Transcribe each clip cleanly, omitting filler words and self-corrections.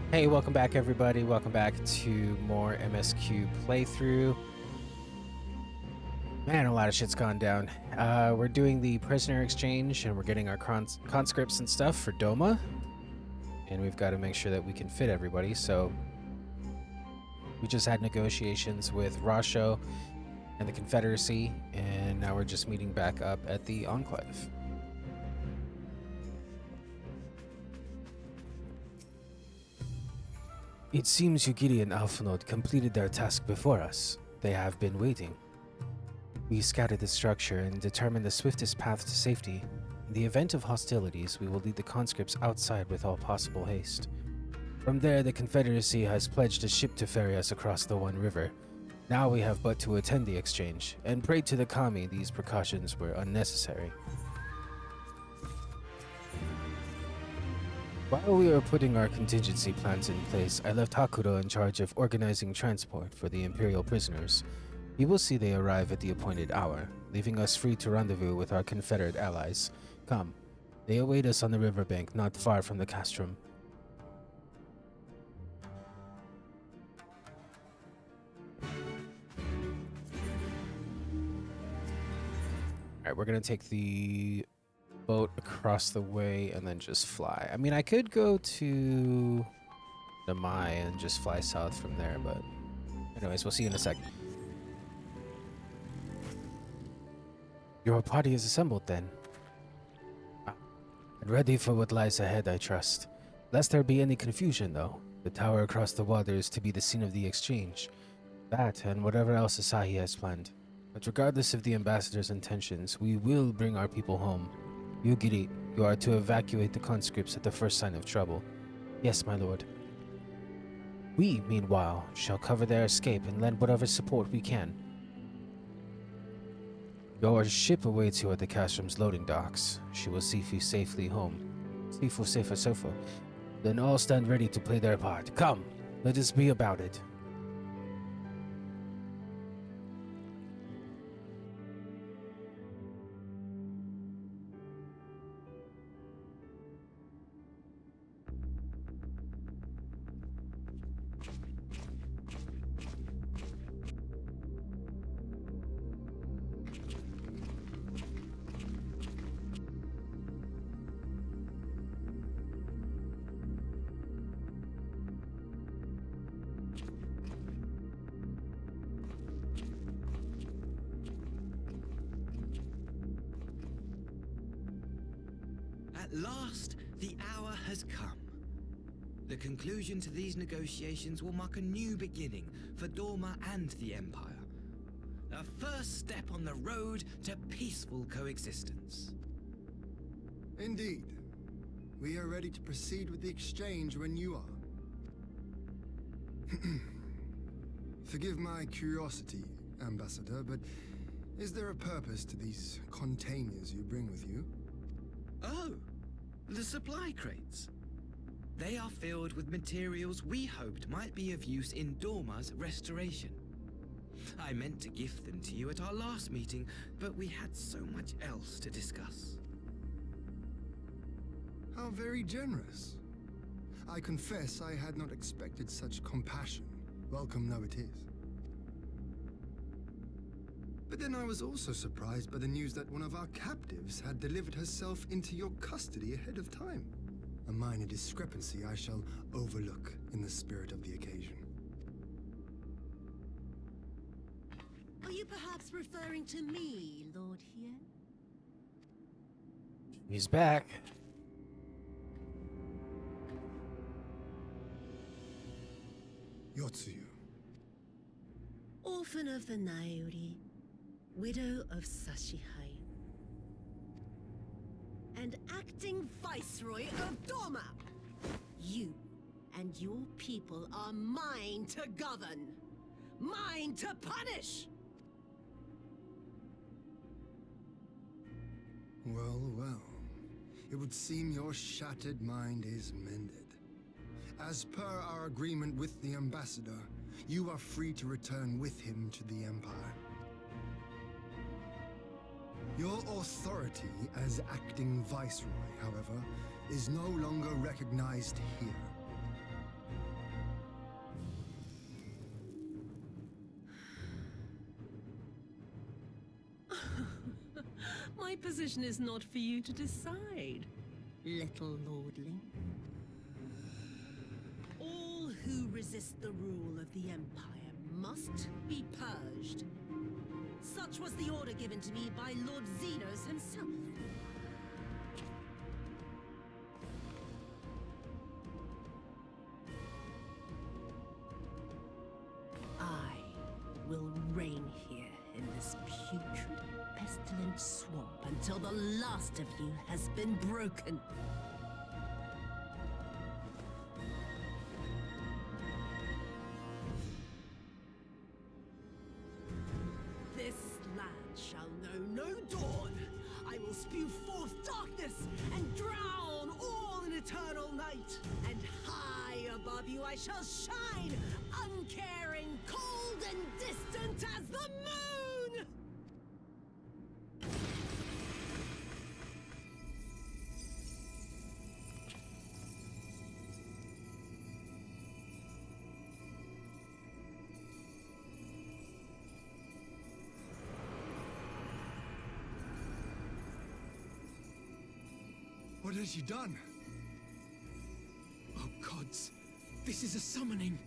Hey, welcome back everybody. Welcome back to more MSQ playthrough. Man, a lot of shit's gone down. We're doing the prisoner exchange and we're getting our conscripts and stuff for Doma. And we've got to make sure that we can fit everybody. So we just had negotiations with Rasho and the Confederacy, and now we're just meeting back up at the Enclave. It seems Yugiri and Alphanode completed their task before us. They have been waiting. We scouted the structure and determined the swiftest path to safety. In the event of hostilities, we will lead the conscripts outside with all possible haste. From there, the Confederacy has pledged a ship to ferry us across the One River. Now we have but to attend the exchange, and pray to the Kami these precautions were unnecessary. While we were putting our contingency plans in place, I left Hakuro in charge of organizing transport for the Imperial prisoners. You will see they arrive at the appointed hour, leaving us free to rendezvous with our Confederate allies. Come, they await us on the riverbank not far from the castrum. Alright, we're gonna take the boat across the way and then just fly. I mean, I could go to the Mai and just fly south from there, but anyways, we'll see you in a sec. Your party is assembled then. And ready for what lies ahead, I trust. Lest there be any confusion, though, the tower across the water is to be the scene of the exchange. That and whatever else Asahi has planned. But regardless of the ambassador's intentions, we will bring our people home. Yugiri, you are to evacuate the conscripts at the first sign of trouble. Yes, my lord. We, meanwhile, shall cover their escape and lend whatever support we can. Your ship awaits you at the castrum's loading docks. She will see you safely home. Sifu safe sofa. Then all stand ready to play their part. Come, let us be about it. At last, the hour has come. The conclusion to these negotiations will mark a new beginning for Doma and the Empire. A first step on the road to peaceful coexistence. Indeed. We are ready to proceed with the exchange when you are. Forgive my curiosity, Ambassador, but is there a purpose to these containers you bring with you? Oh, the supply crates. They are filled with materials we hoped might be of use in Dorma's restoration. I meant to gift them to you at our last meeting, but we had so much else to discuss. How very generous. I confess I had not expected such compassion, welcome though it is. But then I was also surprised by the news that one of our captives had delivered herself into your custody ahead of time. A minor discrepancy I shall overlook in the spirit of the occasion. Are you perhaps referring to me, Lord Hien? He's back. Yotsuyu. Orphan of the Naori, widow of Sashihai, and acting Viceroy of Doma. You and your people are mine to govern, mine to punish! Well, well. It would seem your shattered mind is mended. As per our agreement with the Ambassador, you are free to return with him to the Empire. Your authority as acting Viceroy, however, is no longer recognized here. position is not for you to decide, little lordling. All who resist the rule of the Empire must be purged. Such was the order given to me by Lord Xenos himself. I will reign here in this putrid, pestilent swamp until the last of you has been broken. This land shall know no dawn. I will spew forth darkness and drown all in eternal night. And high above you I shall shine, uncaring, cold and distant as the moon! What has she done? Oh gods, this is a summoning.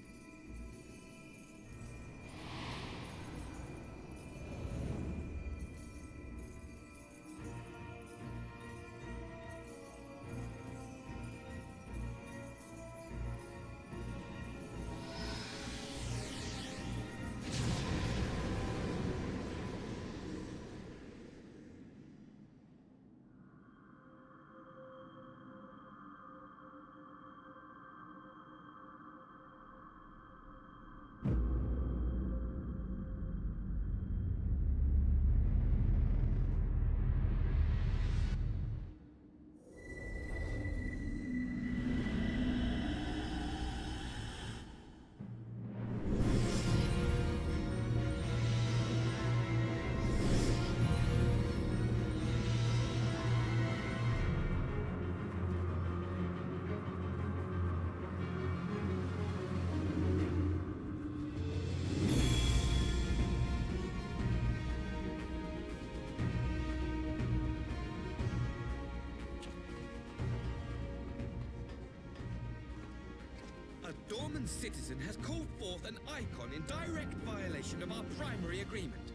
A Dorman citizen has called forth an icon in direct violation of our primary agreement.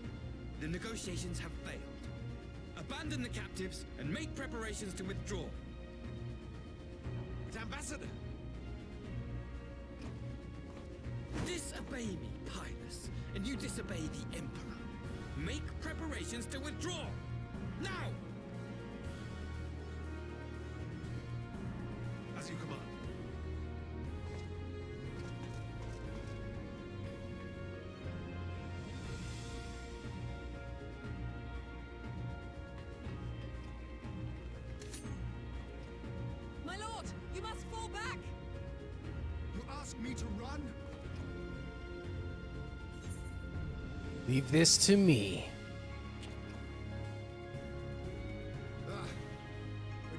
The negotiations have failed. Abandon the captives and make preparations to withdraw. But Ambassador! Disobey me, Pilus, and you disobey the Emperor. Make preparations to withdraw! Now! As you command. My lord, you must fall back! You ask me to run? Leave this to me.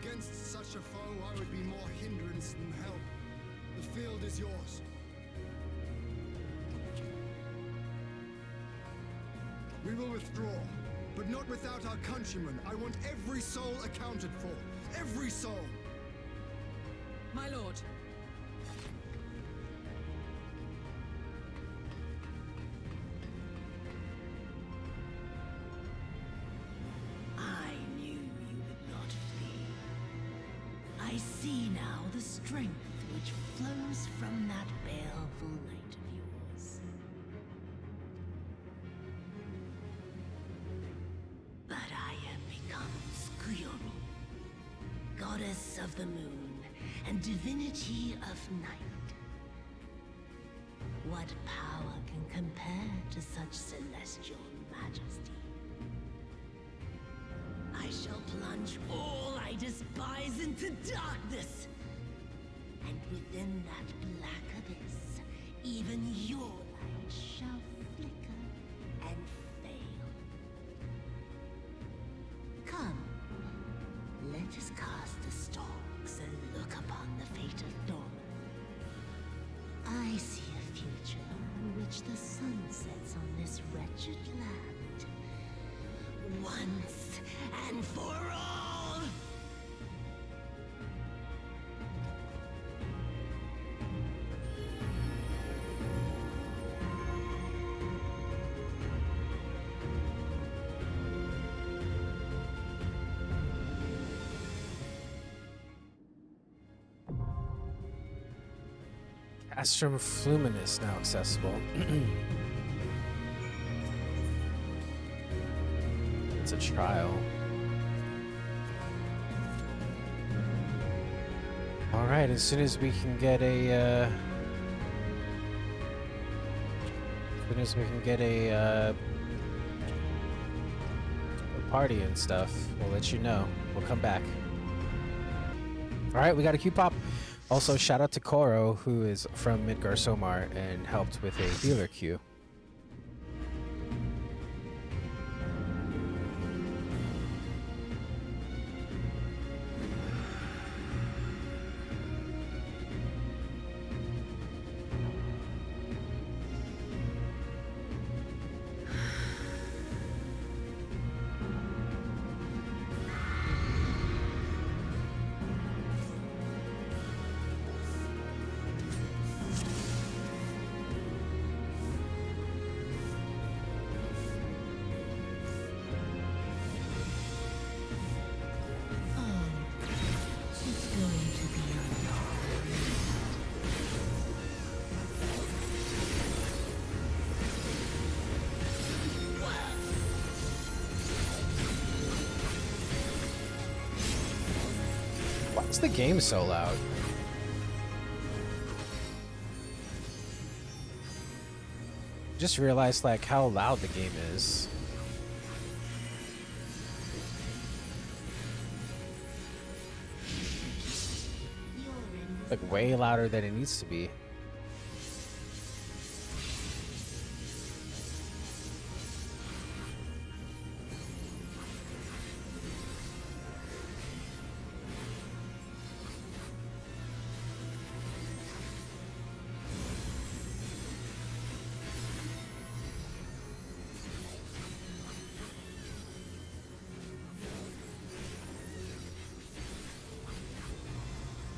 Against such a foe, I would be more hindrance than help. The field is yours. We will withdraw, but not without our countrymen. I want every soul accounted for. Every soul! My lord. I knew you would not flee. I see now the strength which flows from that baleful light of yours. But I have become Skuyoro, goddess of the moon and divinity of night. What power can compare to such celestial majesty? I shall plunge all I despise into darkness. And within that black abyss, even your light shall flicker and fail. Come, let us cast the stalks and look upon the fate of Dorman. I see a future in which the sun sets on this wretched land, once and for all. Castrum Fluminous now accessible. It's a trial. All right, as soon as we can get a, a party and stuff, we'll let you know. We'll come back. All right, we got a Q pop. Also, shout out to Koro, who is from Midgar Somar and helped with a healer queue. Why's the game so loud? Just realized like how loud the game is. Like way louder than it needs to be.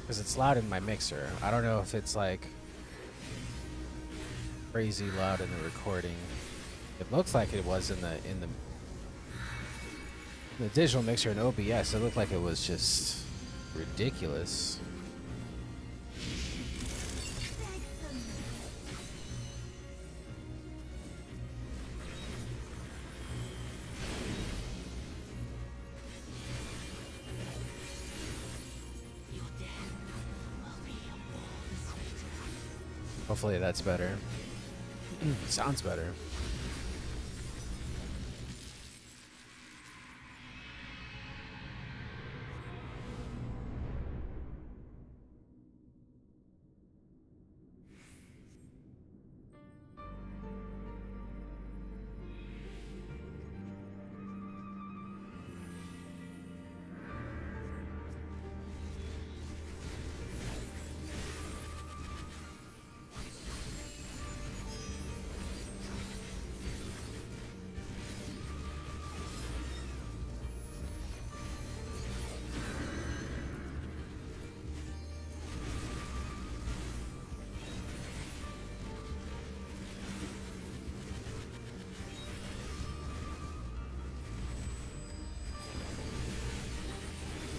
Because it's loud in my mixer. I don't know if it's like crazy loud in the recording. It looks like it was in the digital mixer in OBS. It looked like it was just ridiculous. Hopefully that's better. Sounds better.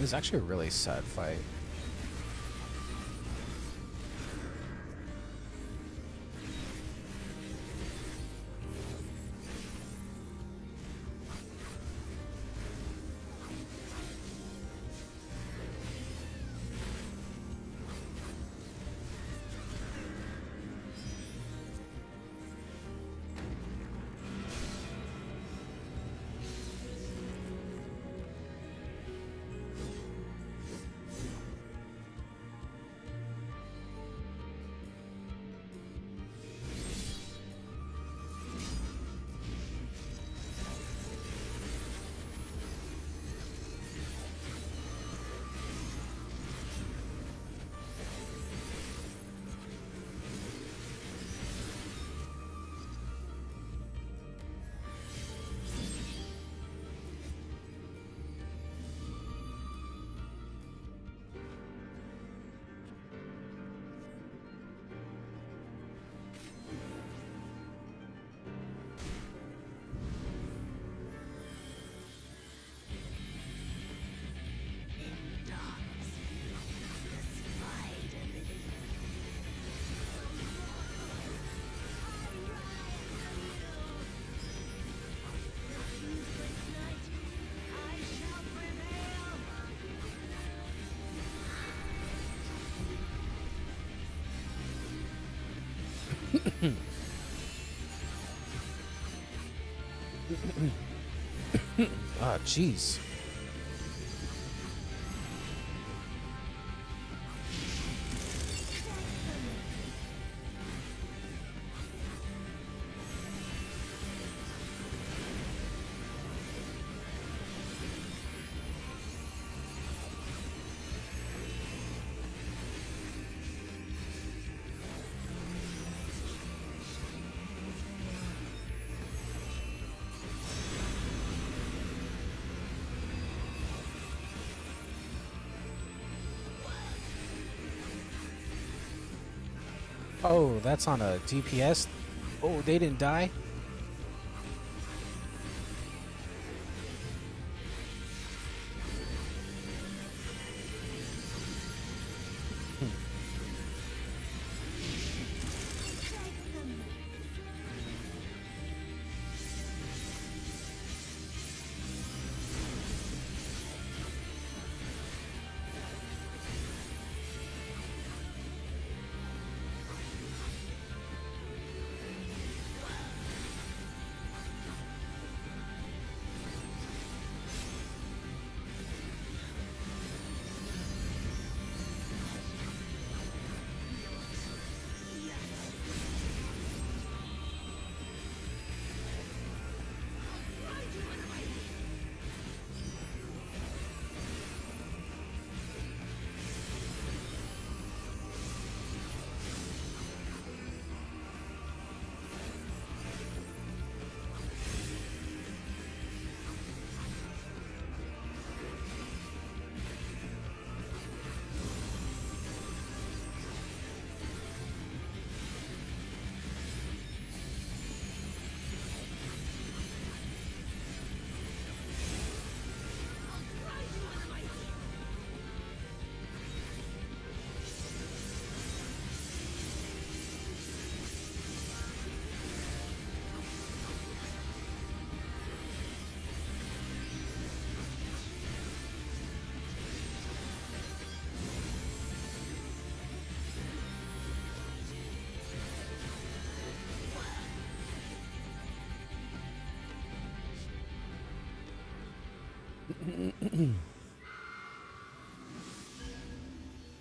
It was actually a really sad fight. Ah, jeez. Oh, that's on a DPS. Oh, they didn't die.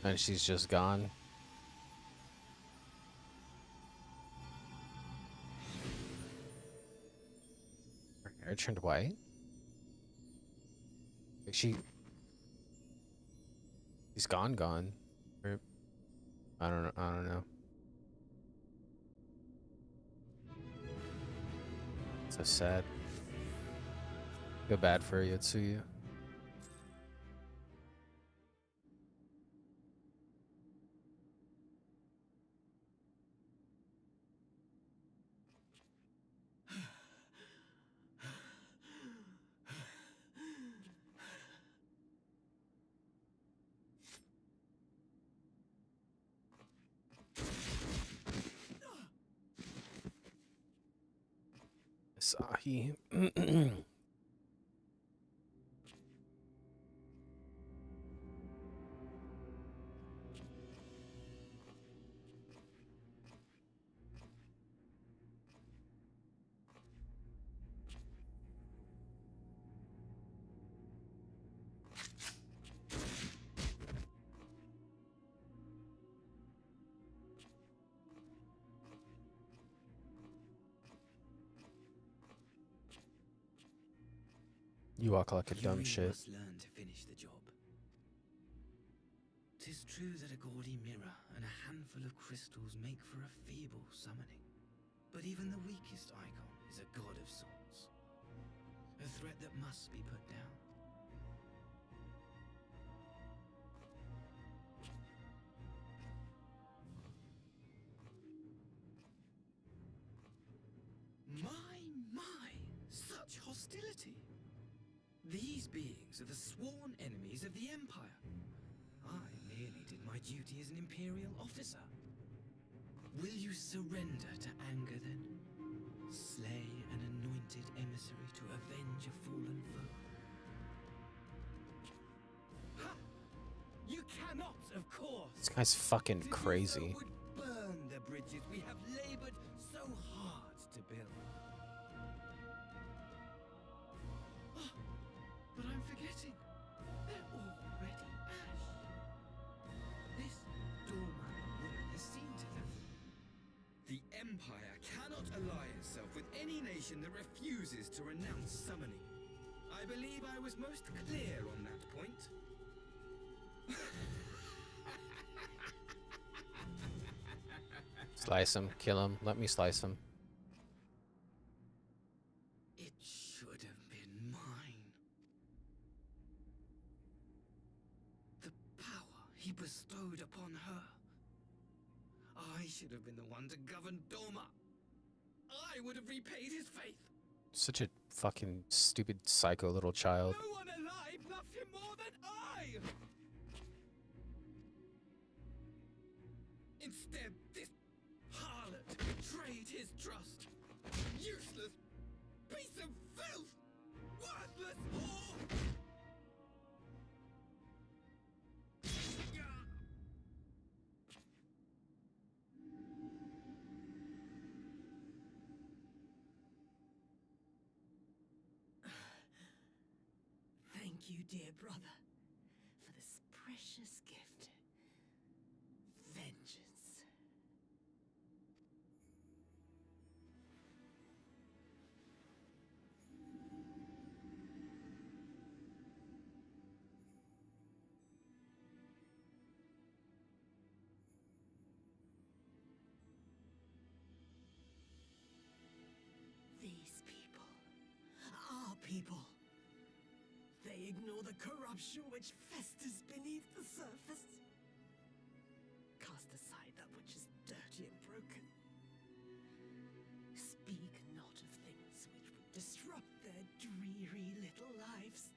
And she's just gone. Her hair turned white. Like she's gone. Or, I don't know. I don't know. So sad. Feel bad for Yotsuya. Asahi. You walk like a You dumb really shit. must learn to finish the job. 'Tis true that a gaudy mirror and a handful of crystals make for a feeble summoning. But even the weakest icon is a god of sorts. A threat that must be put down. My, such hostility! These beings are the sworn enemies of the Empire. I merely did my duty as an Imperial officer. Will you surrender to anger then? Slay an anointed emissary to avenge a fallen foe? Ha! You cannot, of course! This guy's fucking To do so crazy. would burn the bridges we have labored so hard to build. Oh, but I'm forgetting. They're already ash. This doorman woman has seen to them. The Empire cannot ally itself with any nation that refuses to renounce summoning. I believe I was most clear on that point. Slice him, kill him, let me slice him. It should have been mine. The power he bestowed upon her. I should have been the one to govern Doma. I would have repaid his faith. Such a fucking stupid psycho little child. No one alive loved him more than I! Instead, this harlot betrayed his trust. Useless piece of filth! Worthless whore! Thank you, dear brother, for this precious gift. Vengeance. These people, our people, they ignore the corruption which festers beneath the surface. Cast aside that which is dirty and broken. Speak not of things which would disrupt their dreary little lives.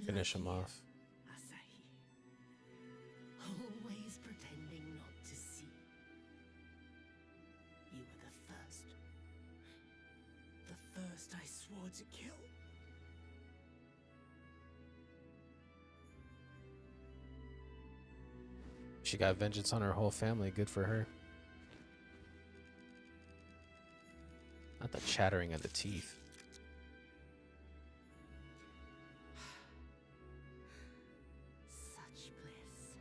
Finish him Lucky off. Asahi. Always pretending not to see. You were the first. The first I swore to kill. She got vengeance on her whole family. Good for her. Not the chattering of the teeth. Such bliss.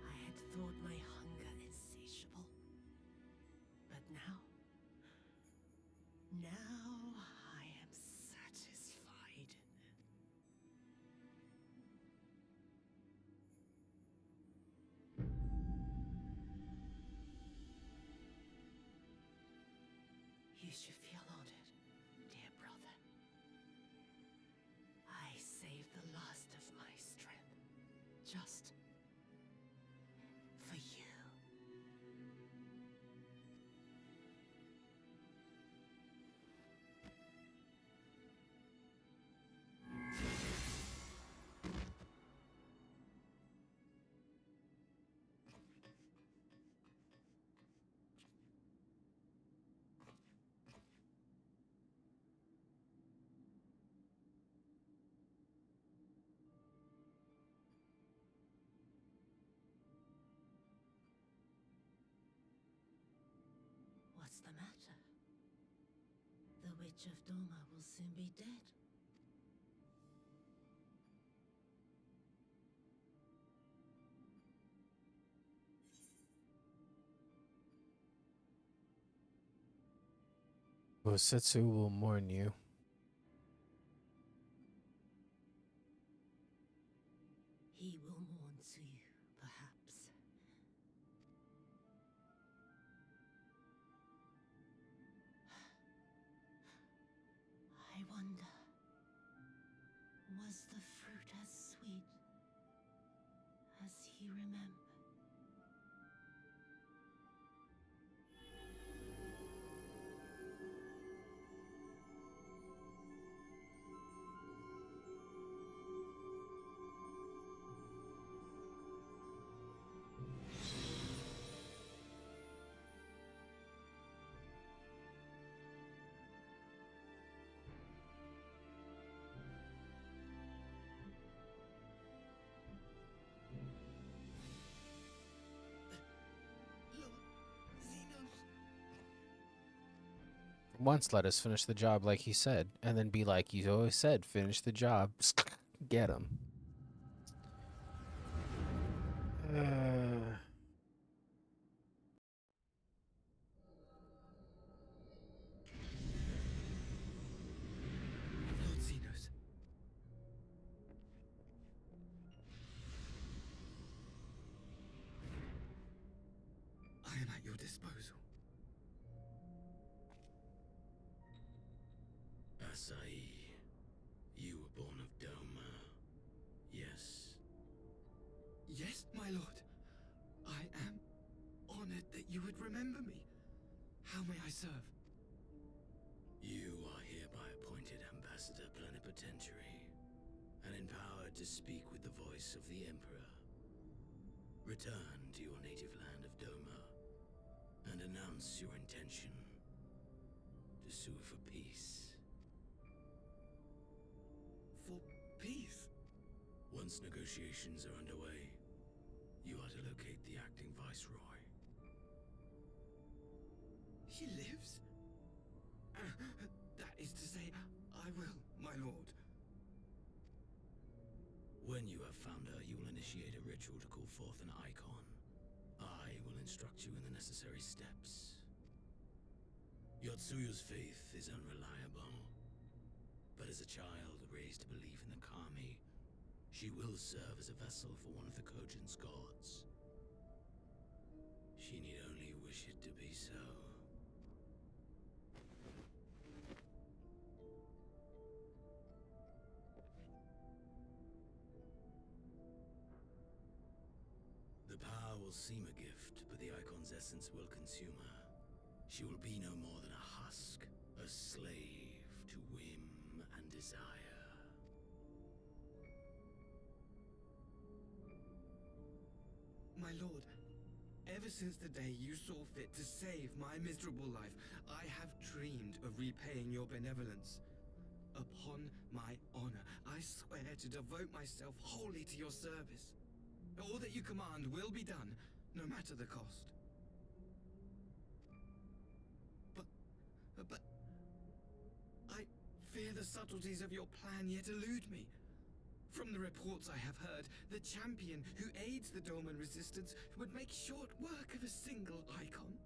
I had thought my hunger insatiable. But now I am satisfied. You should feel honored, dear brother. I saved the last of my strength, just for you. What's the matter? The Witch of Doma will soon be dead. Bosetsu will mourn you. He will mourn too, perhaps. I wonder, was the fruit as sweet as he remembered? once let us finish the job like he said, and then be like, you always said, finish the job. Get him. Lord Xenos. I am at your disposal. Acai, you were born of Doma, yes? Yes, my lord. I am honored that you would remember me. How may I serve? You are hereby appointed Ambassador Plenipotentiary, and empowered to speak with the voice of the Emperor. Return to your native land of Doma, and announce your intention to sue for peace. For peace? Once negotiations are underway, you are to locate the acting Viceroy. He lives? That is to say, I will, my lord. When you have found her, you will initiate a ritual to call forth an icon. I will instruct you in the necessary steps. Yotsuyu's faith is unreliable, but as a child raised to believe in the Kami, she will serve as a vessel for one of the Kojin's gods. She need only wish it to be so. The power will seem a gift, but the icon's essence will consume her. She will be no more than a husk, a slave to whim and desire. My lord, ever since the day you saw fit to save my miserable life, I have dreamed of repaying your benevolence. Upon my honor, I swear to devote myself wholly to your service. All that you command will be done, no matter the cost. But I fear the subtleties of your plan yet elude me. From the reports I have heard, the champion who aids the Doman resistance would make short work of a single icon.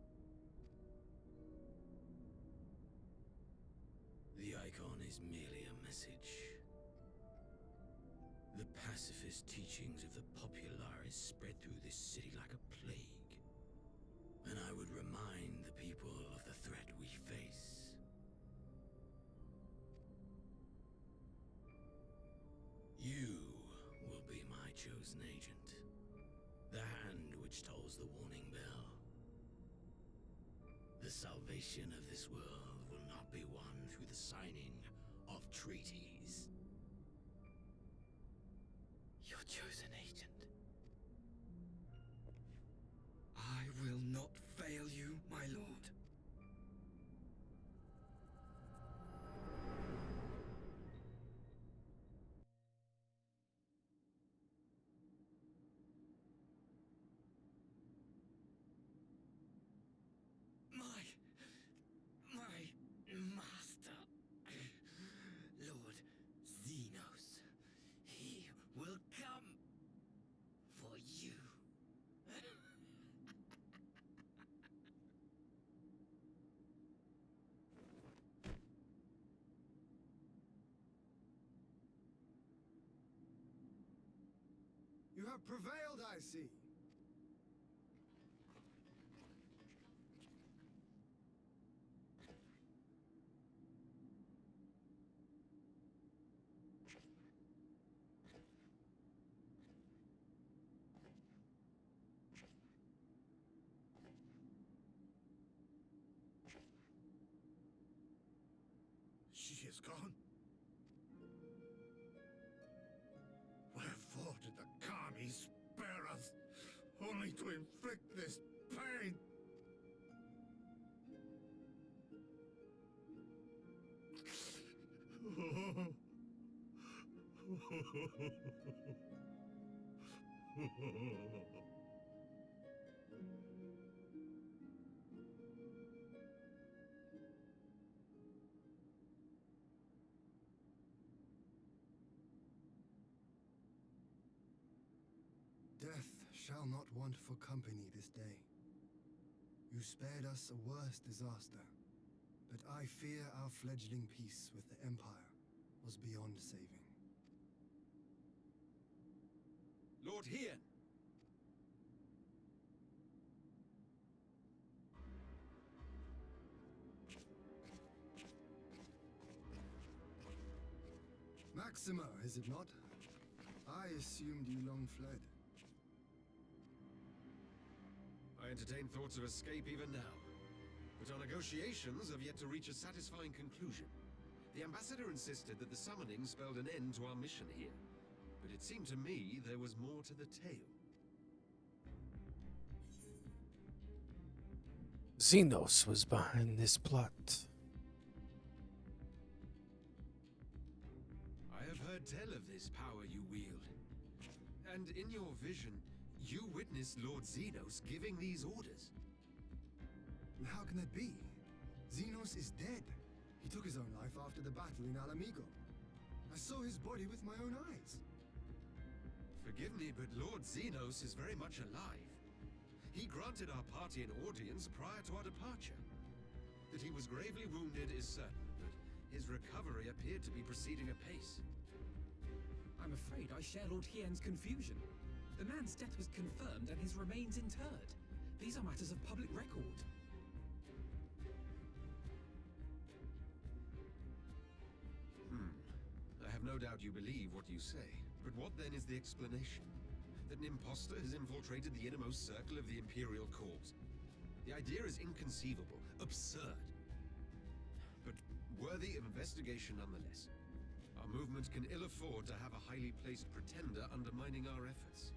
The icon is merely a message. The pacifist teachings of the Populares spread through this city like a plague. And I would remind the people of the threat we face. You will be my chosen agent. The hand which tolls the warning bell. The salvation of this world will not be won through the signing of treaties. Your chosen agent. I will not fail you, my lord. My master, Lord Xenos, he will come for you. You have prevailed, I see. She is gone? Wherefore did the Kami spare us, only to inflict this pain? shall not want for company this day. You spared us a worse disaster, but I fear our fledgling peace with the Empire was beyond saving. Lord Hien! Maxima, is it not? I assumed you long fled. I entertain thoughts of escape even now. But our negotiations have yet to reach a satisfying conclusion. The ambassador insisted that the summoning spelled an end to our mission here. But it seemed to me there was more to the tale. Xenos was behind this plot. I have heard tell of this power you wield. And in your vision, you witnessed Lord Xenos giving these orders. How can that be? Xenos is dead. He took his own life after the battle in Alamigo. I saw his body with my own eyes. Forgive me, but Lord Xenos is very much alive. He granted our party an audience prior to our departure. That he was gravely wounded is certain, but his recovery appeared to be proceeding apace. I'm afraid I share Lord Hien's confusion. The man's death was confirmed and his remains interred. These are matters of public record. I have no doubt you believe what you say, but what then is the explanation? That an impostor has infiltrated the innermost circle of the Imperial Corps. The idea is inconceivable, absurd, but worthy of investigation nonetheless. Our movement can ill afford to have a highly placed pretender undermining our efforts.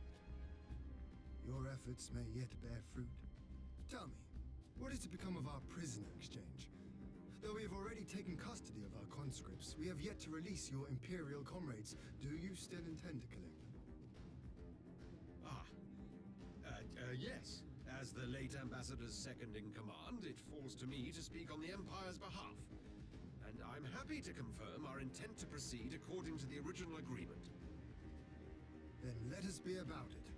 Your efforts may yet bear fruit. Tell me, what is to become of our prisoner exchange? Though we have already taken custody of our conscripts, we have yet to release your Imperial comrades. Do you still intend to collect them? Yes. As the late ambassador's second-in-command, it falls to me to speak on the Empire's behalf. And I'm happy to confirm our intent to proceed according to the original agreement. Then let us be about it.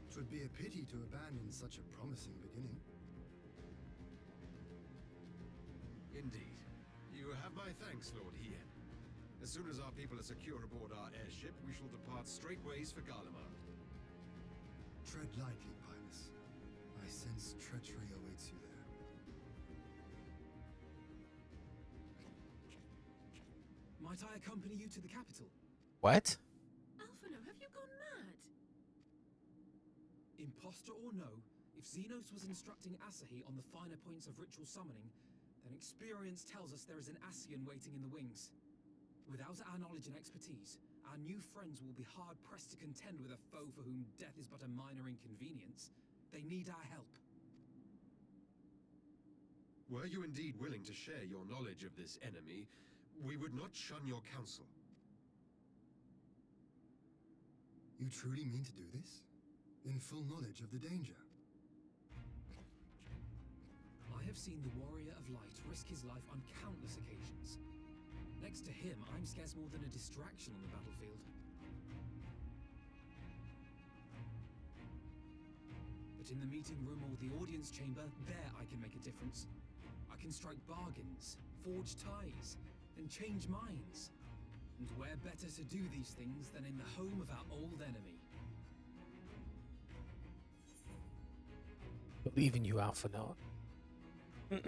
'Twould be a pity to abandon such a promising beginning. Indeed. You have my thanks, Lord Hien. As soon as our people are secure aboard our airship, we shall depart straightways for Garlemald. Tread lightly, Pilus. I sense treachery awaits you there. Might I accompany you to the capital? What? Alphino, have you gone mad? Imposter or no, if Xenos was instructing Asahi on the finer points of ritual summoning, then experience tells us there is an Ascian waiting in the wings. Without our knowledge and expertise, our new friends will be hard-pressed to contend with a foe for whom death is but a minor inconvenience. They need our help. Were you indeed willing to share your knowledge of this enemy, we would not shun your counsel. You truly mean to do this? In full knowledge of the danger? I have seen the Warrior of Light risk his life on countless occasions. Next to him, I'm scarce more than a distraction on the battlefield. But in the meeting room or the audience chamber, there I can make a difference. I can strike bargains, forge ties, and change minds. And where better to do these things than in the home of our old enemy? Believe in you, Alphino.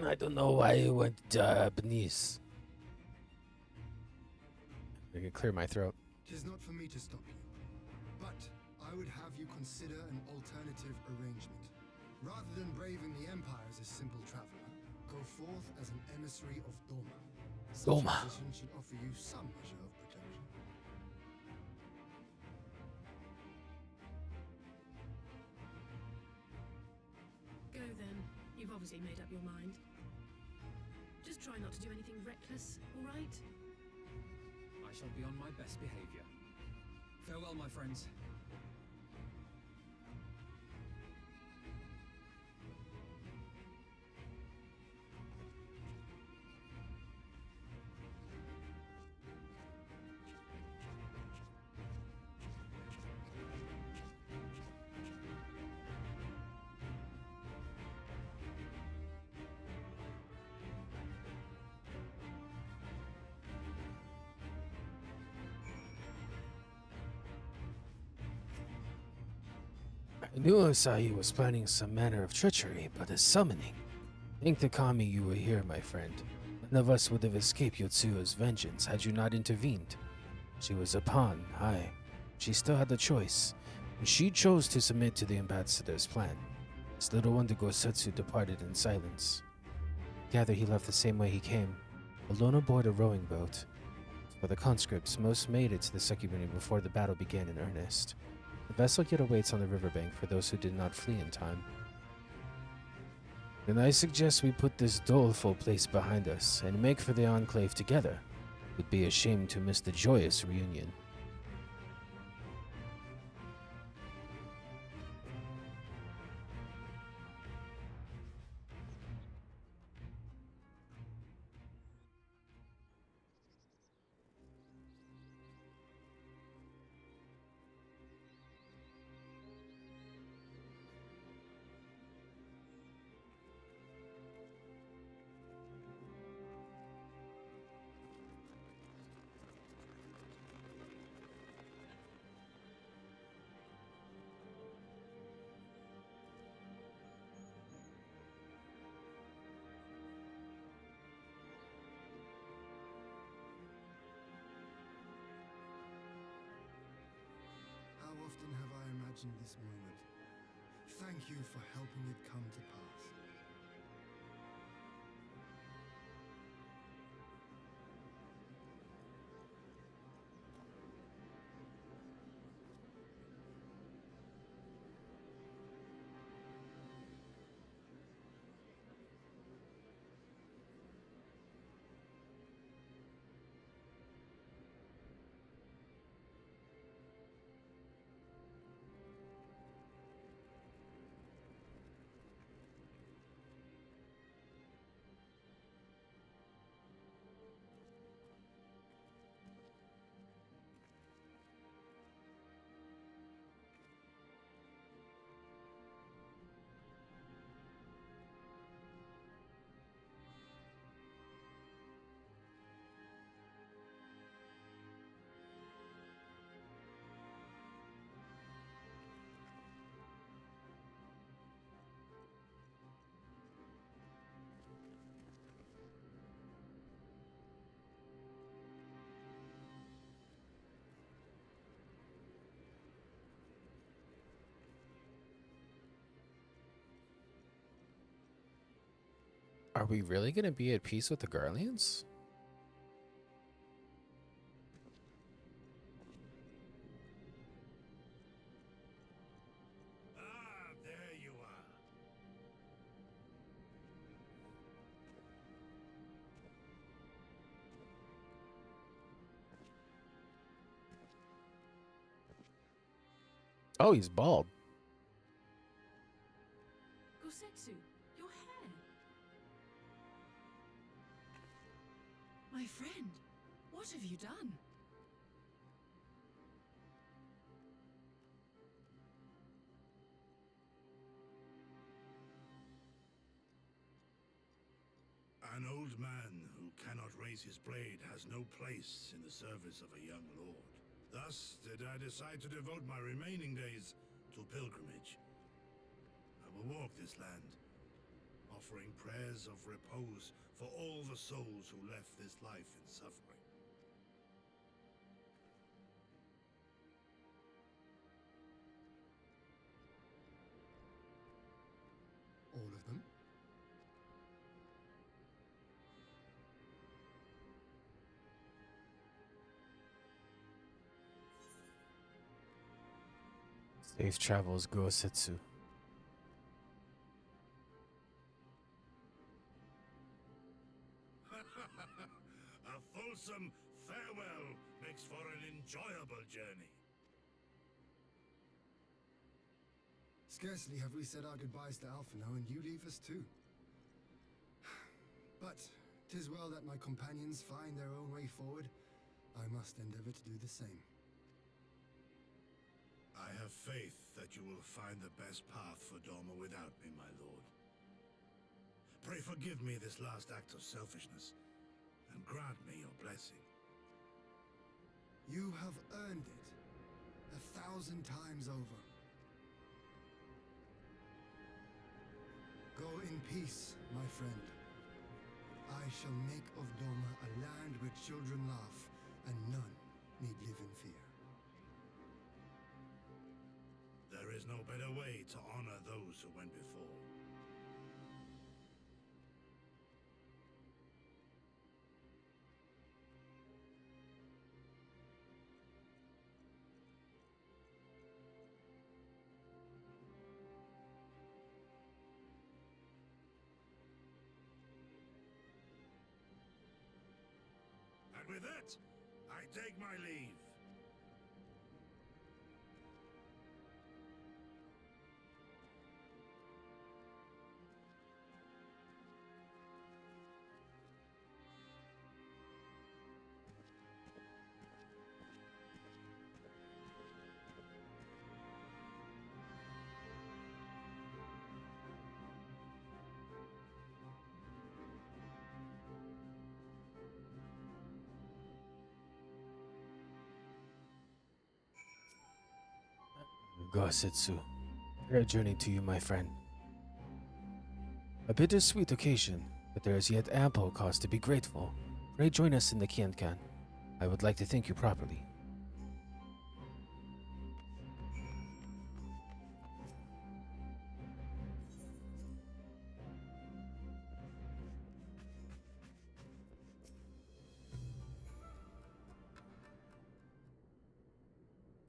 I don't know why you went beneath. I can clear my throat. 'Tis not for me to stop you, but I would have you consider an alternative arrangement. Rather than braving the Empire as a simple traveler, go forth as an emissary of Doma. Such Doma. a position should offer you some measure of protection. Go then. You've obviously made up your mind. Just try not to do anything reckless, all right? I shall be on my best behavior. Farewell, my friends. I knew Asahi was planning some manner of treachery, but a summoning. Thank the kami you were here, my friend. None of us would have escaped Yotsuo's vengeance had you not intervened. She was a pawn, aye. She still had the choice, and she chose to submit to the ambassador's plan. This little wonder Gosetsu departed in silence. Gather he left the same way he came, alone aboard a rowing boat. For the conscripts, most made it to the Sekibuni before the battle began in earnest. The vessel yet awaits on the riverbank for those who did not flee in time. Then I suggest we put this doleful place behind us and make for the Enclave together. It would be a shame to miss the joyous reunion. How often have I imagined this moment? Thank you for helping it come to pass. Are we really gonna be at peace with the Garleans? Ah, there you are. Oh, he's bald. Gosetsu, your hair. My friend, what have you done? An old man who cannot raise his blade has no place in the service of a young lord. Thus did I decide to devote my remaining days to pilgrimage. I will walk this land, offering prayers of repose for all the souls who left this life in suffering. All of them? Safe travels, Gosetsu. A fulsome farewell makes for an enjoyable journey. Scarcely have we said our goodbyes to Alphino, and you leave us too. But 'tis well that my companions find their own way forward. I must endeavor to do the same. I have faith that you will find the best path for Doma without me, my lord. Pray forgive me this last act of selfishness, and grant me your blessing. You have earned it 1,000 times over. peace, my friend. I shall make of Doma a land where children laugh and none need live in fear. There is no better way to honor those who went before. And with that, I take my leave. Gosetsu, fair journey to you, my friend. A bittersweet occasion, but there is yet ample cause to be grateful. Pray join us in the Kiankan. I would like to thank you properly.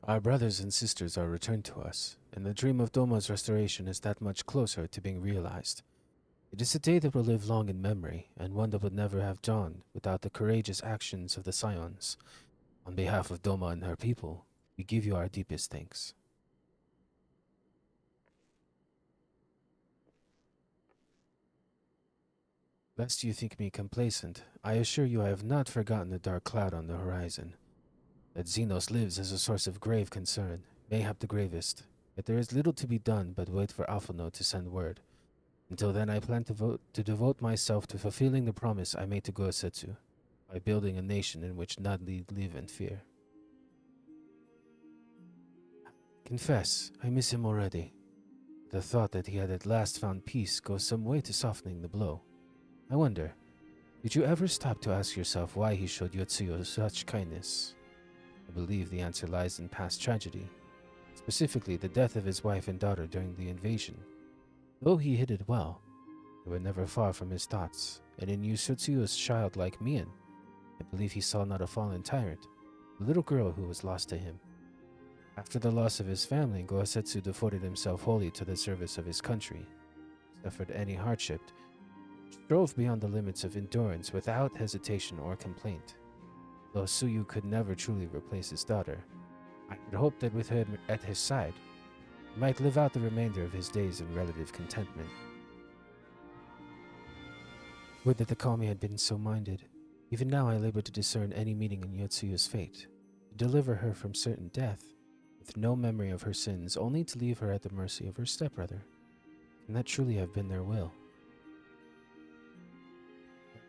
Our brothers and sisters are returned to us, and the dream of Doma's restoration is that much closer to being realized. It is a day that will live long in memory, and one that would never have dawned without the courageous actions of the Scions. On behalf of Doma and her people, we give you our deepest thanks. Lest you think me complacent, I assure you I have not forgotten the dark cloud on the horizon. That Xenos lives is a source of grave concern, mayhap the gravest. Yet there is little to be done but wait for Alphano to send word. Until then, I plan to devote myself to fulfilling the promise I made to Gosetsu, by building a nation in which none need live in fear. Confess, I miss him already. The thought that he had at last found peace goes some way to softening the blow. I wonder, did you ever stop to ask yourself why he showed Yotsuyo such kindness? I believe the answer lies in past tragedy, specifically the death of his wife and daughter during the invasion. Though he hid it well, they were never far from his thoughts, and in Yotsuyo's childlike mien, I believe he saw not a fallen tyrant, a little girl who was lost to him. After the loss of his family, Gosetsu devoted himself wholly to the service of his country, suffered any hardship, strove beyond the limits of endurance without hesitation or complaint. Though Suyu could never truly replace his daughter, I had hoped that with her at his side, he might live out the remainder of his days in relative contentment. Would that the Kami had been so minded. Even now I labor to discern any meaning in Yotsuyu's fate, to deliver her from certain death, with no memory of her sins, only to leave her at the mercy of her stepbrother. Can that truly have been their will?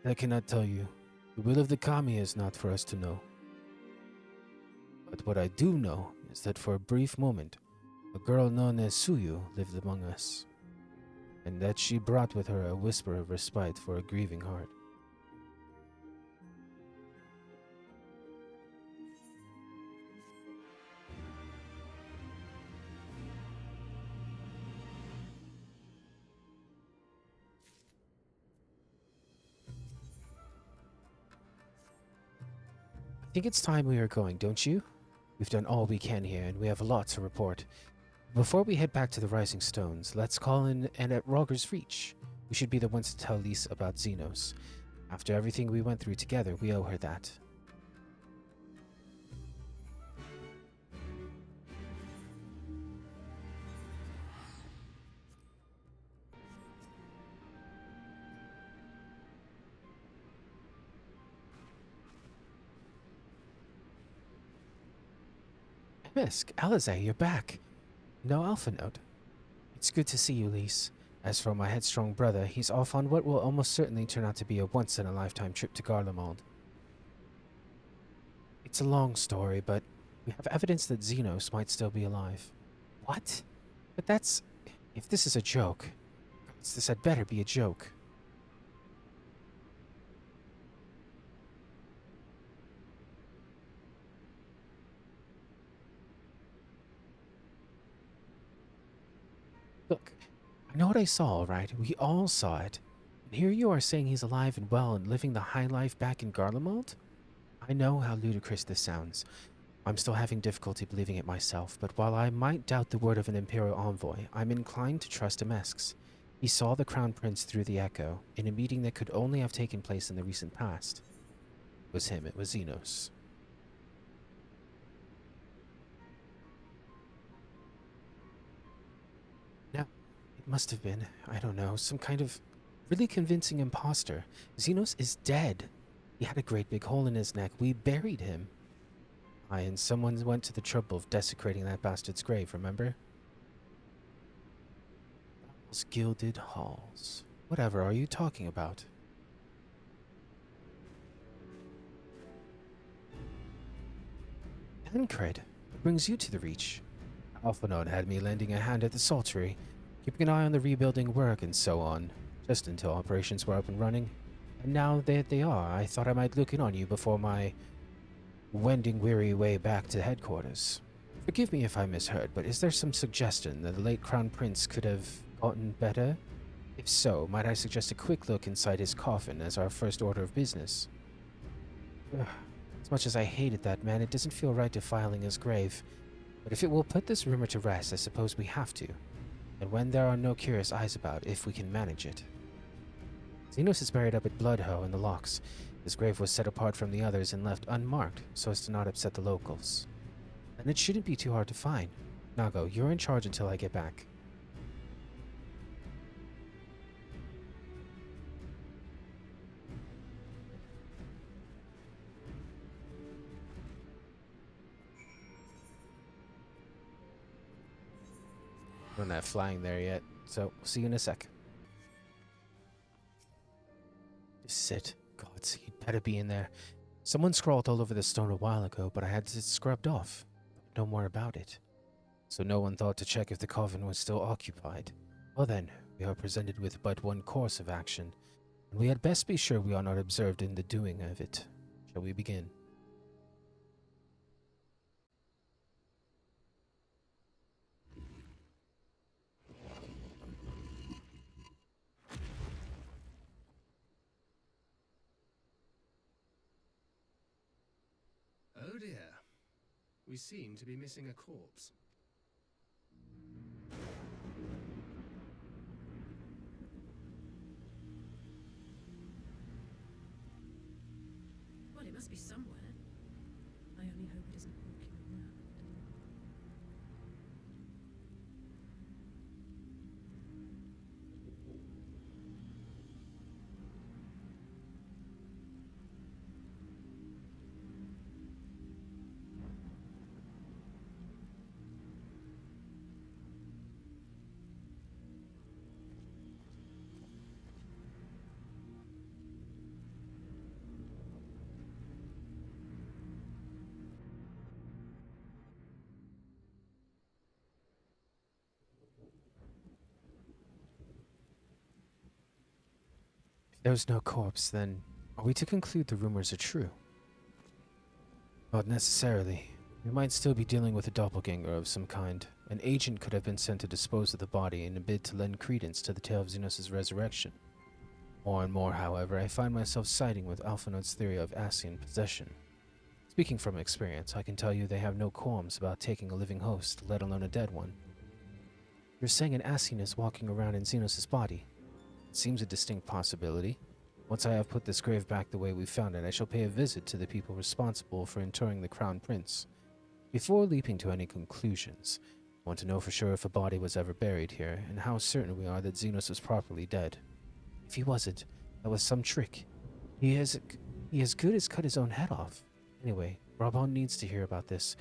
I cannot tell you. The will of the Kami is not for us to know. But what I do know is that for a brief moment, a girl known as Suyu lived among us, and that she brought with her a whisper of respite for a grieving heart. I think it's time we are going, don't you? We've done all we can here, and we have a lot to report. Before we head back to the Rising Stones, let's call in and at Rogger's Reach. We should be the ones to tell Lise about Xenos. After everything we went through together, we owe her that. Misk, Alizé, you're back. No Alpha Note. It's good to see you, Lise. As for my headstrong brother, he's off on what will almost certainly turn out to be a once-in-a-lifetime trip to Garlemald. It's a long story, but we have evidence that Xenos might still be alive. What? But that's... If this is a joke... This had better be a joke. Look, I know what I saw, all right? We all saw it. And here you are saying he's alive and well and living the high life back in Garlemald? I know how ludicrous this sounds. I'm still having difficulty believing it myself, but while I might doubt the word of an Imperial envoy, I'm inclined to trust Emesc's. He saw the Crown Prince through the Echo, in a meeting that could only have taken place in the recent past. It was him, it was Xenos. Now, it must have been, I don't know, some kind of really convincing imposter. Xenos is dead. He had a great big hole in his neck. We buried him. Aye, and someone went to the trouble of desecrating that bastard's grave, remember? Those gilded halls. Whatever are you talking about? Tancred, what brings you to the Reach? Alphinaud had me lending a hand at the Saltery, keeping an eye on the rebuilding work and so on, just until operations were up and running. And now there they are. I thought I might look in on you before my wending weary way back to headquarters. Forgive me if I misheard, but is there some suggestion that the late Crown Prince could have gotten better? If so, might I suggest a quick look inside his coffin as our first order of business? Ugh. As much as I hated that man, it doesn't feel right defiling his grave. But if it will put this rumor to rest, I suppose we have to. And when there are no curious eyes about, if we can manage it. Xenos is buried up at Bloodhoe in the locks. His grave was set apart from the others and left unmarked, so as to not upset the locals. And it shouldn't be too hard to find. Nago, you're in charge until I get back. We're not flying there yet, so we'll see you in a sec. Just sit. God, he'd better be in there. Someone scrawled all over the stone a while ago, but I had it scrubbed off. No more about it. So no one thought to check if the coffin was still occupied. Well then, we are presented with but one course of action, and we had best be sure we are not observed in the doing of it. Shall we begin? Oh dear. We seem to be missing a corpse. Well, it must be somewhere. I only hope it isn't walking around. If there's no corpse, then are we to conclude the rumors are true? Not necessarily. We might still be dealing with a doppelganger of some kind. An agent could have been sent to dispose of the body in a bid to lend credence to the tale of Xenos' resurrection. More and more, however, I find myself siding with Alphinaud's theory of Ascian possession. Speaking from experience, I can tell you they have no qualms about taking a living host, let alone a dead one. You're saying an Ascian is walking around in Xenos' body? It seems a distinct possibility. Once I have put this grave back the way we found it, I shall pay a visit to the people responsible for interring the Crown Prince. Before leaping to any conclusions, I want to know for sure if a body was ever buried here, and how certain we are that Xenos was properly dead. If he wasn't, that was some trick. He as good as cut his own head off. Anyway, Brabant needs to hear about this.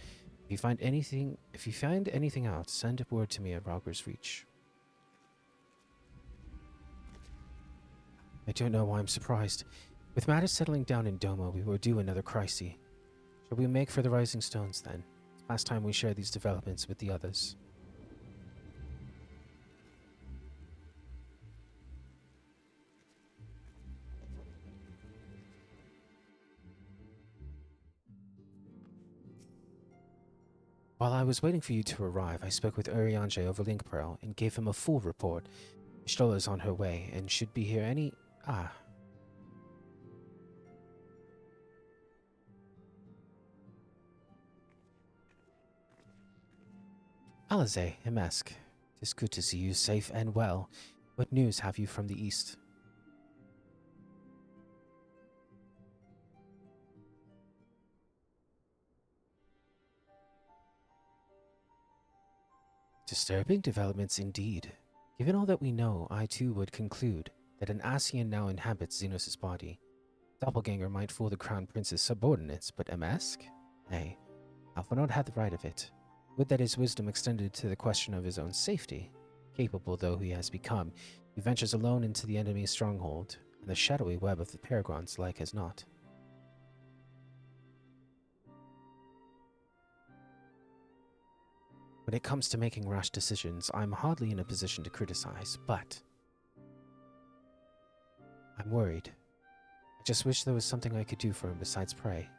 If you find anything out, send a word to me at Rogger's Reach. I don't know why I'm surprised. With matters settling down in Doma, we were due another crisis. Shall we make for the Rising Stones then? It's past time we share these developments with the others. While I was waiting for you to arrive, I spoke with Urianger over Link Pearl and gave him a full report. Stola is on her way and should be here any... Ah. Alize, MSQ. Tis good to see you safe and well. What news have you from the east? Disturbing developments indeed. Given all that we know, I too would conclude that an Ascian now inhabits Xenos' body. Doppelganger might fool the Crown Prince's subordinates, but MSQ? Nay, Alphinaud had the right of it. Would that his wisdom extended to the question of his own safety. Capable though he has become, he ventures alone into the enemy's stronghold, and the shadowy web of the Paragons like as not. When it comes to making rash decisions, I'm hardly in a position to criticize, but I'm worried. I just wish there was something I could do for him besides pray.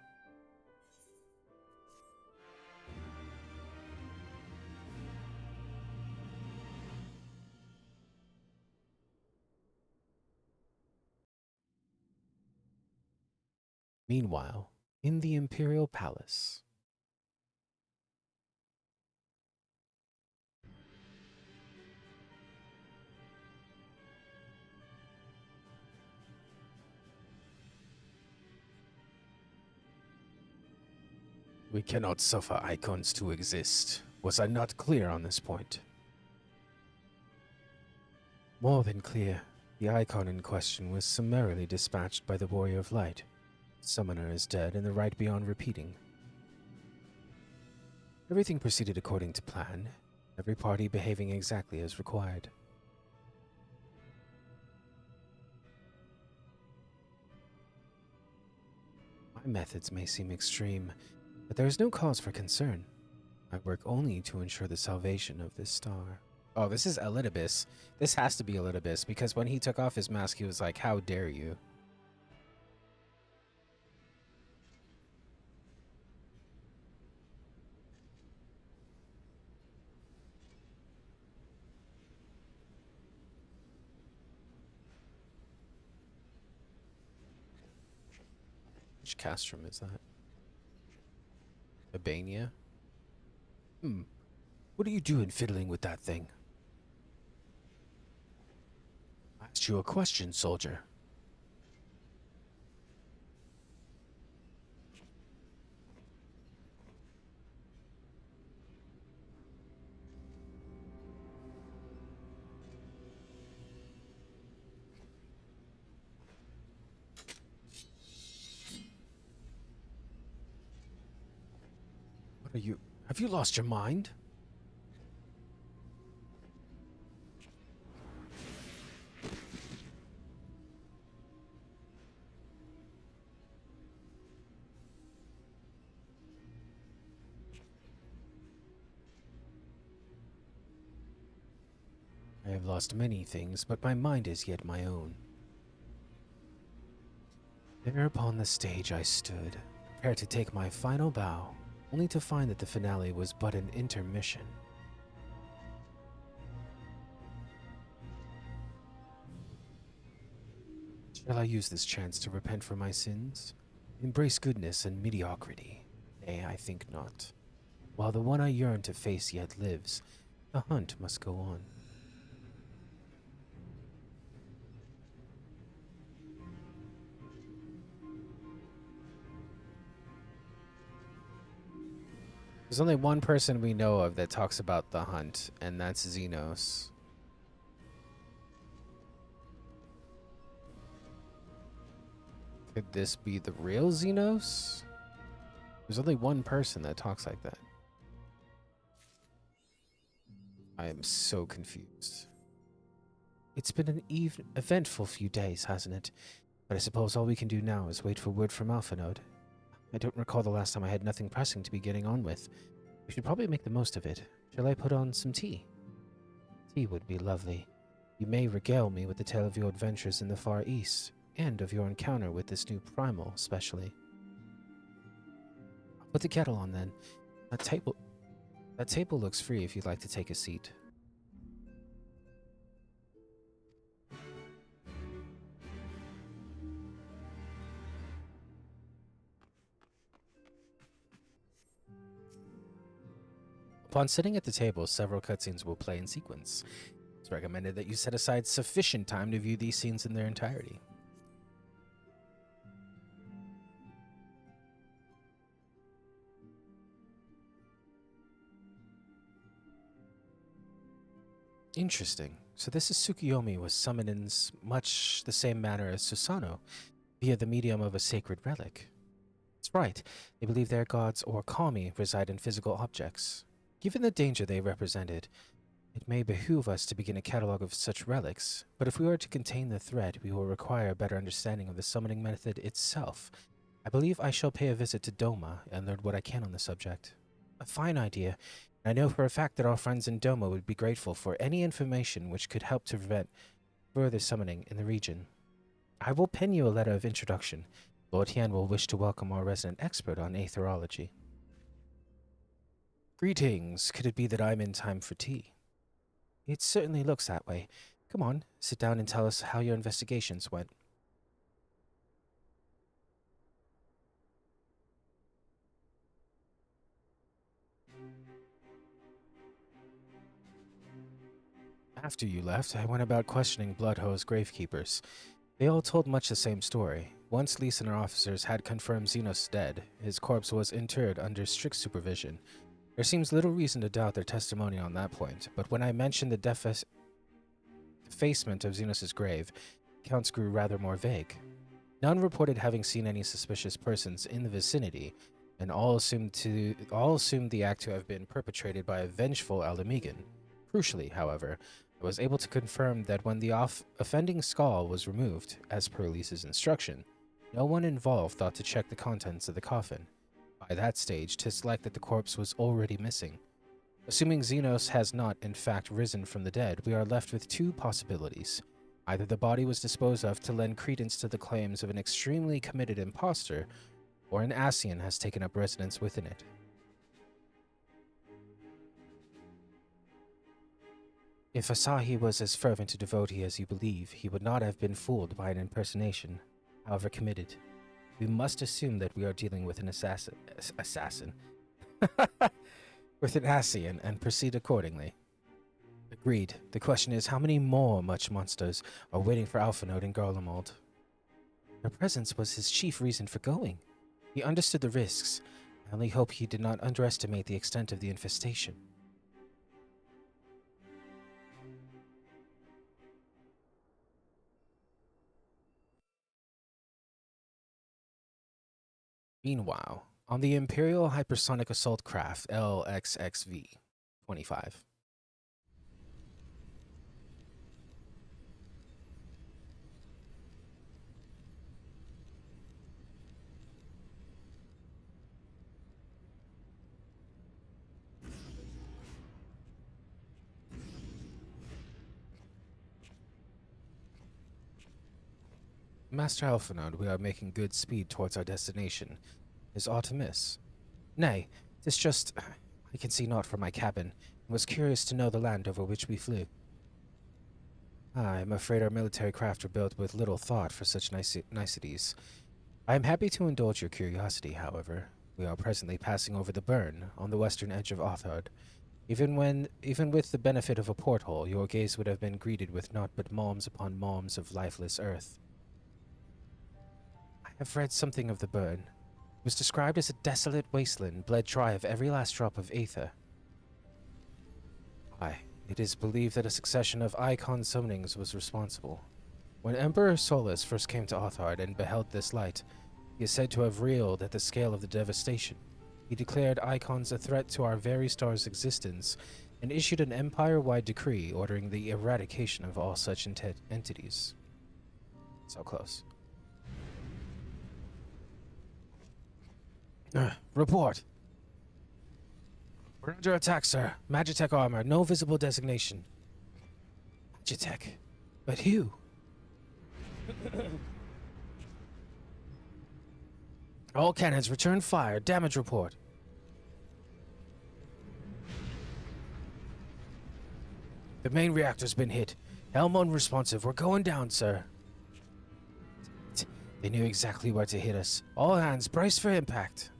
Meanwhile, in the Imperial Palace. We cannot suffer icons to exist. Was I not clear on this point? More than clear. The icon in question was summarily dispatched by the Warrior of Light. Summoner is dead and the right beyond repeating. Everything proceeded according to plan, every party behaving exactly as required. My methods may seem extreme, but there is no cause for concern. I work only to ensure the salvation of this star. Oh, this is Elidibus. This has to be Elidibus, because when he took off his mask, he was like, how dare you? Which castrum is that? Albania? What are you doing fiddling with that thing? I asked you a question, soldier. What are you... Have you lost your mind? I have lost many things, but my mind is yet my own. There upon the stage I stood, prepared to take my final bow, only to find that the finale was but an intermission. Shall I use this chance to repent for my sins? Embrace goodness and mediocrity? Nay, I think not. While the one I yearn to face yet lives, the hunt must go on. There's only one person we know of that talks about the hunt, and that's Xenos. Could this be the real Xenos? There's only one person that talks like that. I am so confused. It's been an eventful few days, hasn't it? But I suppose all we can do now is wait for word from Alphinaud. I don't recall the last time I had nothing pressing to be getting on with. We should probably make the most of it. Shall I put on some tea? Tea would be lovely. You may regale me with the tale of your adventures in the Far East, and of your encounter with this new primal, especially. I'll put the kettle on then. A table... That table looks free if you'd like to take a seat. Upon sitting at the table, several cutscenes will play in sequence. It's recommended that you set aside sufficient time to view these scenes in their entirety. Interesting. So this is Tsukuyomi was summoned in much the same manner as Susanoo, via the medium of a sacred relic. That's right. They believe their gods or kami reside in physical objects. Given the danger they represented, it may behoove us to begin a catalog of such relics, but if we are to contain the threat, we will require a better understanding of the summoning method itself. I believe I shall pay a visit to Doma and learn what I can on the subject. A fine idea. I know for a fact that our friends in Doma would be grateful for any information which could help to prevent further summoning in the region. I will pen you a letter of introduction. Lord Hien will wish to welcome our resident expert on aetherology. Greetings. Could it be that I'm in time for tea? It certainly looks that way. Come on, sit down and tell us how your investigations went. After you left, I went about questioning Bloodhoe's gravekeepers. They all told much the same story. Once Lee and her officers had confirmed Xenos dead, his corpse was interred under strict supervision. There seems little reason to doubt their testimony on that point, but when I mentioned the defacement of Xenos' grave, accounts grew rather more vague. None reported having seen any suspicious persons in the vicinity, and all assumed the act to have been perpetrated by a vengeful Aldemegan. Crucially, however, I was able to confirm that when the offending skull was removed, as per Lisa's instruction, no one involved thought to check the contents of the coffin. By that stage, 'tis like that the corpse was already missing. Assuming Xenos has not, in fact, risen from the dead, we are left with two possibilities. Either the body was disposed of to lend credence to the claims of an extremely committed impostor, or an Ascian has taken up residence within it. If Asahi was as fervent a devotee as you believe, he would not have been fooled by an impersonation, however committed. We must assume that we are dealing with an assassin. With an Ascian, and proceed accordingly. Agreed. The question is, how many more much monsters are waiting for Alphinaud and Garlemald? Their presence was his chief reason for going. He understood the risks. I only hope he did not underestimate the extent of the infestation. Meanwhile, on the Imperial Hypersonic Assault Craft FFXIV 25. Master Alphinaud, we are making good speed towards our destination. Is aught amiss? Nay, 'tis just I can see naught from my cabin, and was curious to know the land over which we flew. I am afraid our military craft are built with little thought for such niceties. I am happy to indulge your curiosity, however. We are presently passing over the burn, on the western edge of Othard. Even with the benefit of a porthole, your gaze would have been greeted with naught but malms upon malms of lifeless earth. I have read something of the burn. It was described as a desolate wasteland bled dry of every last drop of aether. Aye, it is believed that a succession of icon summonings was responsible. When Emperor Solus first came to Othard and beheld this light, he is said to have reeled at the scale of the devastation. He declared icons a threat to our very star's existence and issued an empire-wide decree ordering the eradication of all such entities. So close. Report. We're under attack, sir. Magitech armor, no visible designation. Magitech? But who? All cannons return fire. Damage report. The main reactor's been hit. Helm unresponsive. We're going down, sir. They knew exactly where to hit us. All hands, brace for impact.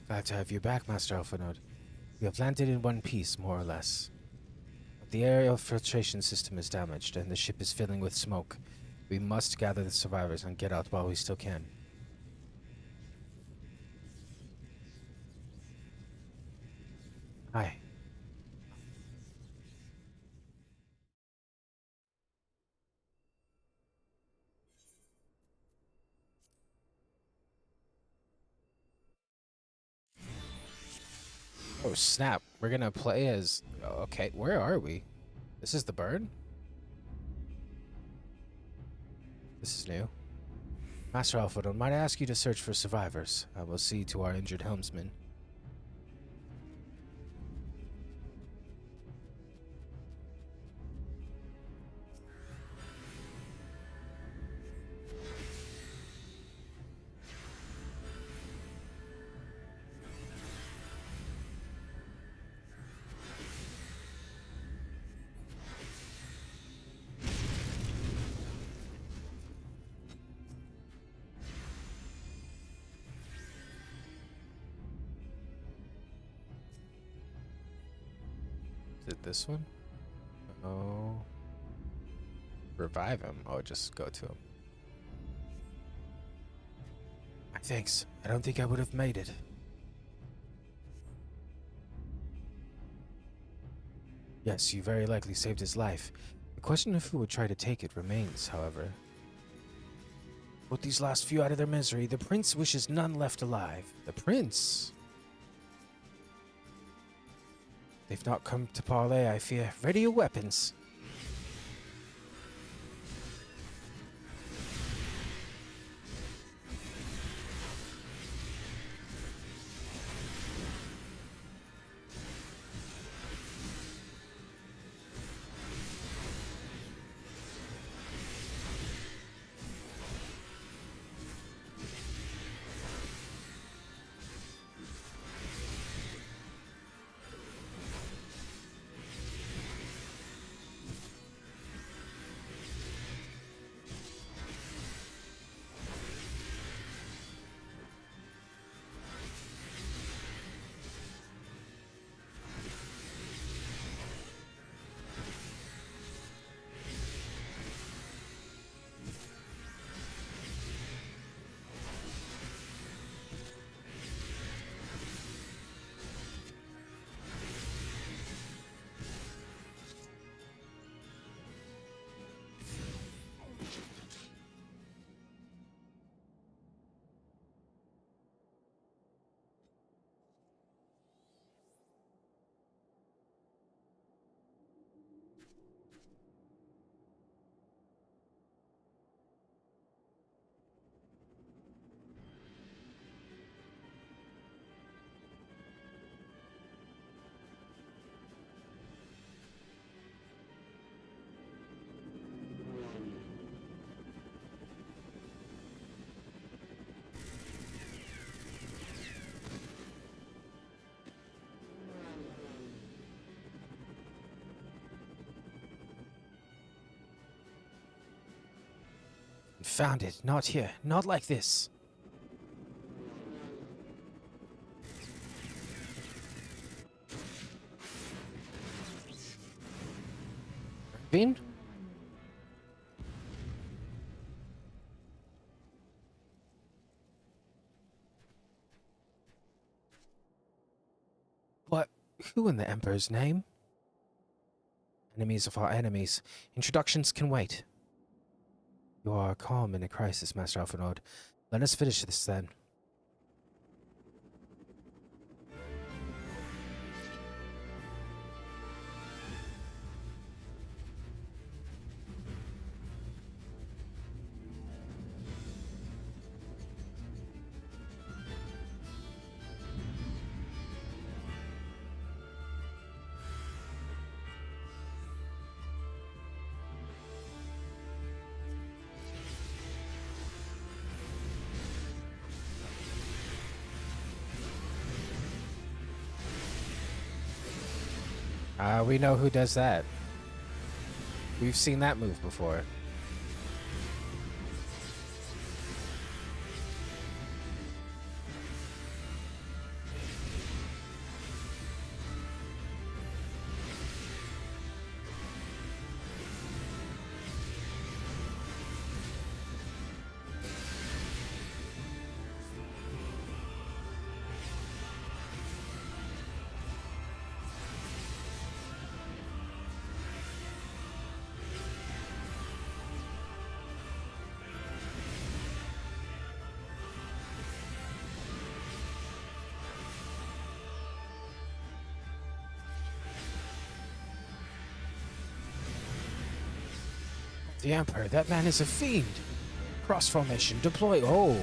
Glad to have you back, Master Alphanode. We have landed in one piece, more or less. But the aerial filtration system is damaged, and the ship is filling with smoke. We must gather the survivors and get out while we still can. Hi. Oh, snap. We're gonna play as... Okay, where are we? This is the bird? This is new. Master Alphanode, might I ask you to search for survivors? I will see to our injured helmsman. Is it this one? Oh. Revive him. Oh, just go to him. Thanks. I don't think I would have made it. Yes, you very likely saved his life. The question of who would try to take it remains, however. Put these last few out of their misery. The prince wishes none left alive. The prince? They've not come to parley, I fear. Ready your weapons. Found it. Not here. Not like this. Bean? What? Who in the Emperor's name? Enemies of our enemies. Introductions can wait. You are calm in a crisis, Master Alphanode. Let us finish this then. We know who does that. We've seen that move before. The Emperor, that man is a fiend. Cross formation, deploy. Oh.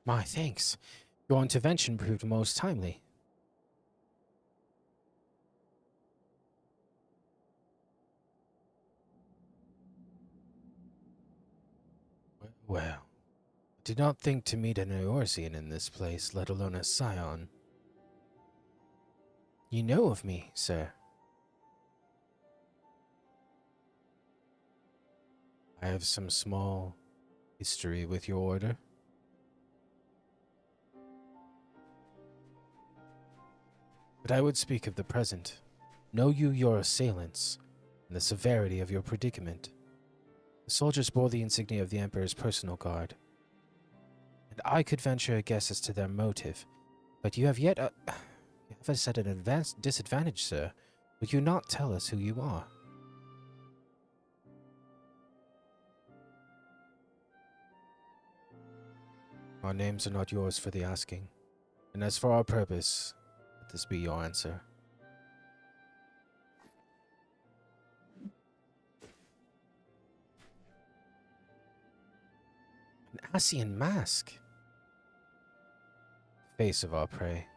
My thanks. Your intervention proved most timely. Well, I did not think to meet an Eorzean in this place, let alone a scion. You know of me, sir. I have some small history with your order. But I would speak of the present. Know you your assailants, and the severity of your predicament. The soldiers bore the insignia of the Emperor's personal guard, and I could venture a guess as to their motive. But you have yet you have us at an advanced disadvantage, sir. Will you not tell us who you are? Our names are not yours for the asking, and as for our purpose, let this be your answer. An Asian mask. Face of our prey.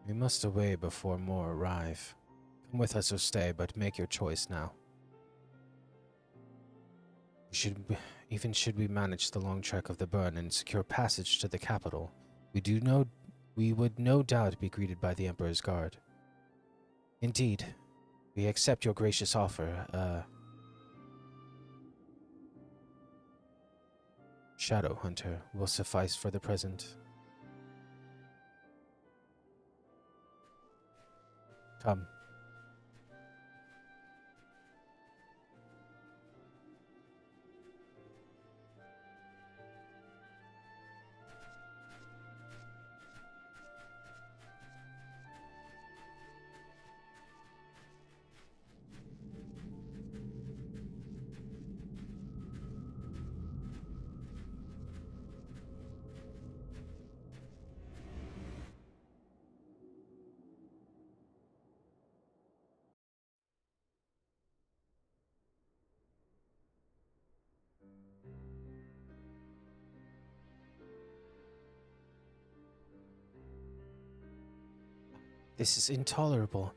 We must away before more arrive. Come with us or stay, but make your choice now. Even should we manage the long trek of the burn and secure passage to the capital, we would no doubt be greeted by the Emperor's guard. Indeed, we accept your gracious offer. Shadow Hunter will suffice for the present. Come. This is intolerable.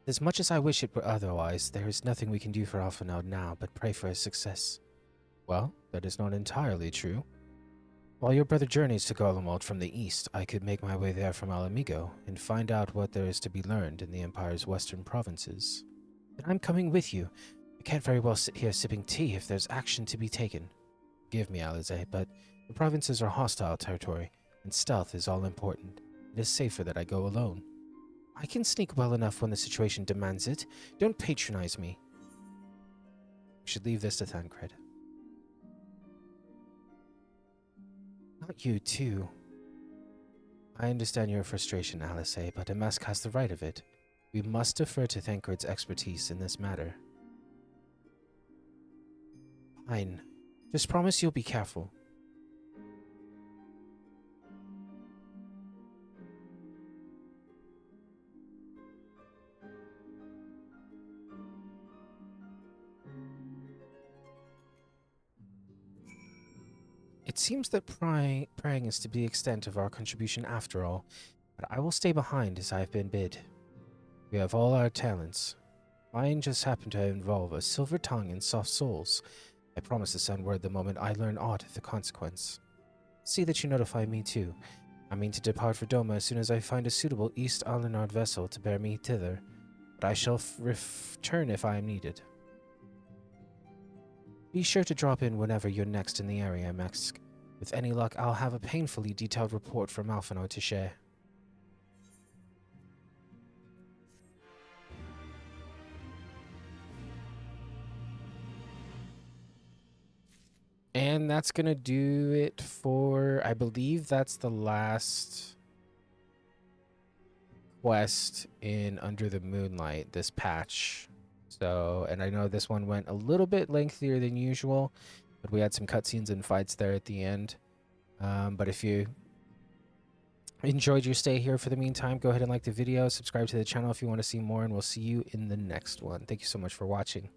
As much as I wish it were otherwise, there is nothing we can do for Alphinaud now but pray for his success. Well, that is not entirely true. While your brother journeys to Garlemald from the east, I could make my way there from Alamigo and find out what there is to be learned in the Empire's western provinces. Then I'm coming with you. I can't very well sit here sipping tea if there's action to be taken. Forgive me, Alize, but the provinces are hostile territory, and stealth is all important. It is safer that I go alone. I can sneak well enough when the situation demands it. Don't patronize me. We should leave this to Thancred. Not you, too. I understand your frustration, Alice, but Amask has the right of it. We must defer to Thancred's expertise in this matter. Fine. Just promise you'll be careful. It seems that praying is to be the extent of our contribution after all, but I will stay behind as I have been bid. We have all our talents. Mine just happened to involve a silver tongue and soft souls. I promise to send word the moment I learn aught of the consequence. See that you notify me too. I mean to depart for Doma as soon as I find a suitable East Alenard vessel to bear me thither, but I shall return if I am needed. Be sure to drop in whenever you're next in the area, Max. With any luck, I'll have a painfully detailed report from Alphinaud to share. And that's gonna do it for, I believe that's the last quest in Under the Moonlight, this patch. So, and I know this one went a little bit lengthier than usual, but we had some cutscenes and fights there at the end. But if you enjoyed your stay here for the meantime, go ahead and like the video, subscribe to the channel if you want to see more, and we'll see you in the next one. Thank you so much for watching.